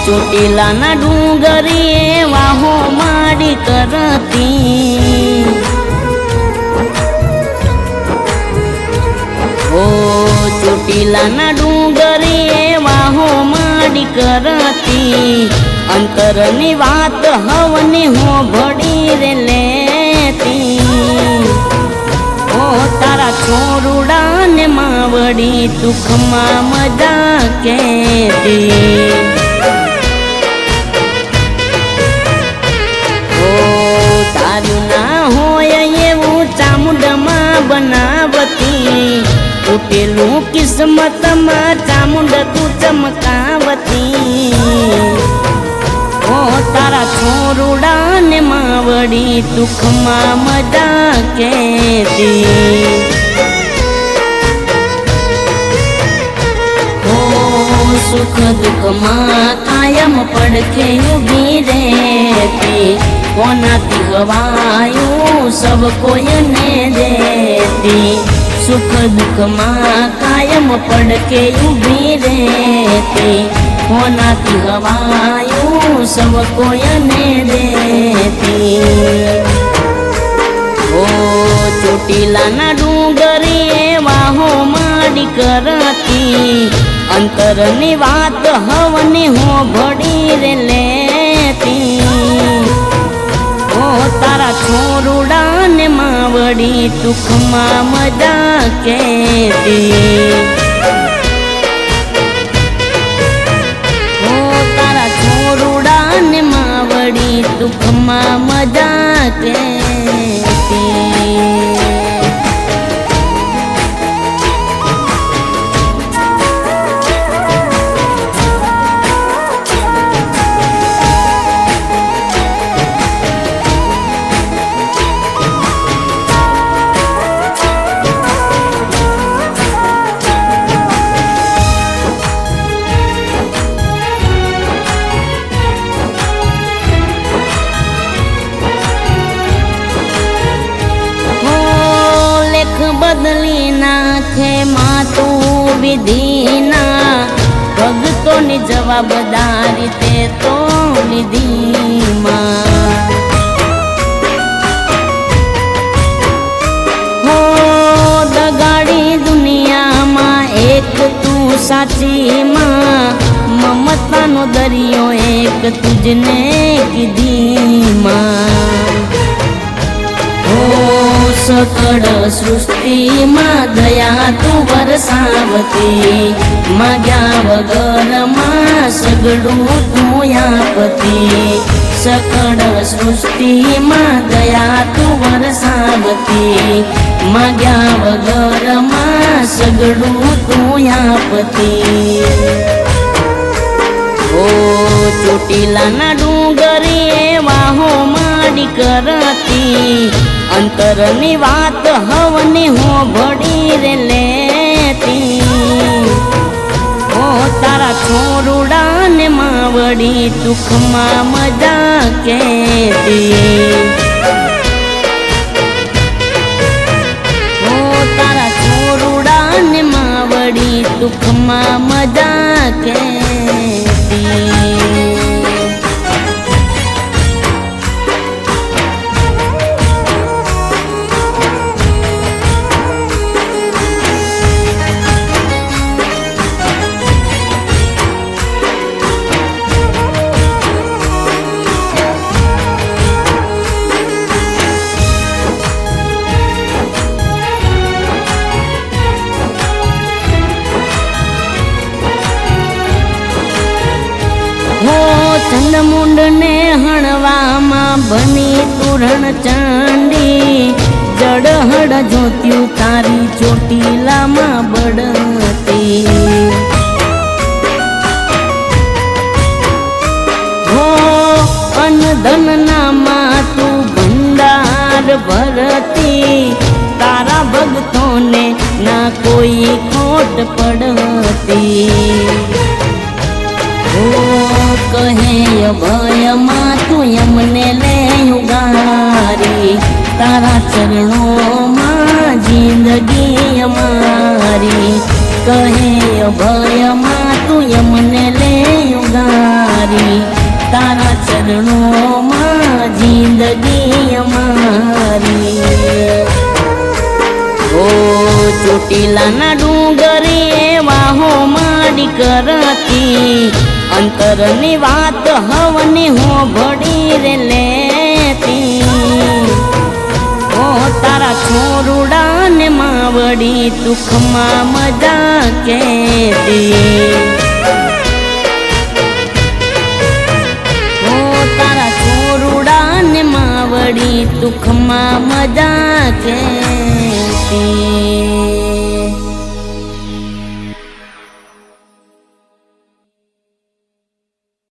ચોટીલાના ડુંગરીએ વાહો માડી કરતી, ઓ ચોટીલાના ડુંગરીએ વાહો માડી કરતી, અંતરની વાત હવની હોભળી રે લેતી, ઓ તારા છોરુડા ને માવડી દુઃખમાં મજા કેતી, તારું ના હોય એવું ચામુંડમાં બનાવતી, તૂટેલું કિસ્મતમાં ચામુંડ તું ચમકાવતી, ઓ તારા છોરુડા ને માવડી દુઃખમાં મજા કેતી, ઓ સુખ દુઃખમાં કાયમ પડખે ઊભી રહેતી, કોનાથી ગવાયું સબ કોઈને દેતી, સુખ દુઃખમાં કાયમ પડકે ઊભી રહેતી, કોનાથી ગવાયું સબ કોઈને દેતી, ઓ ચોટીલાના ડુંગરીએ વાહો માડી કરતી, અંતરની વાત હવની હોભળી રે લેતી, ઓ તારા છોરુડા ને માવડી દુઃખમાં મજા કેતી, ઓ તારા છોરુડા ને માવડી દુઃખમાં મજા કેતી, બદલી નાખે માતું વિધિના, ભગતોની જવાબદારી તે તો લીધીમાં, હો દગાડી દુનિયામાં એક તું સાચીમાં, મમતાનો દરિયો એક તુજને કીધીમાં, સકળ સૃષ્ટિમાં દયા તું વરસાવતી, માગ્યા વગરમાં સગડું તું આપતી, સકળ સૃષ્ટિમાં દયા તું વરસાવતી, માગ્યા વગરમાં સગડું તું આપતી, ઓ ચોટીલાના ડુંગરીએ વાહો માડી કરતી, અંતરની વાત હવની હોભળી રે લેતી, ઓ તારા છોરુડા ને માવડી દુઃખમાં મજા કેતી, ઓ તારા છોરુડા ને માવડી દુઃખમાં મજા કેતી, ચંદમુંડ ને હણવામાં બની તુરણ ચાંડી, જડહડ જોત્યું તારી ચોટીલામાં બળતી, હો અન ધન નામાં તું ભંડાર ભરતી, તારા ભક્તોને ના કોઈ ખોટ પડતી, કહે ભયમાં તું એમને લે ઉગારી, તારા ચરણોમાં જિંદગી અમારી, કહે ભયમાં તું એમને લે ઉગારી, મારી તારા ચરણોમાં જિંદગી અમારી ઓ ચોટીલાના ડુંગરી વાહો માડી કરતી અંતરની વાત હવની હો ભડી રે લેતી ઓ તારા છોરુડાને માવડી દુઃખમાં મજા કેતી ઓ તારા છોરુડાને માવડી દુઃખમાં મજા કેતી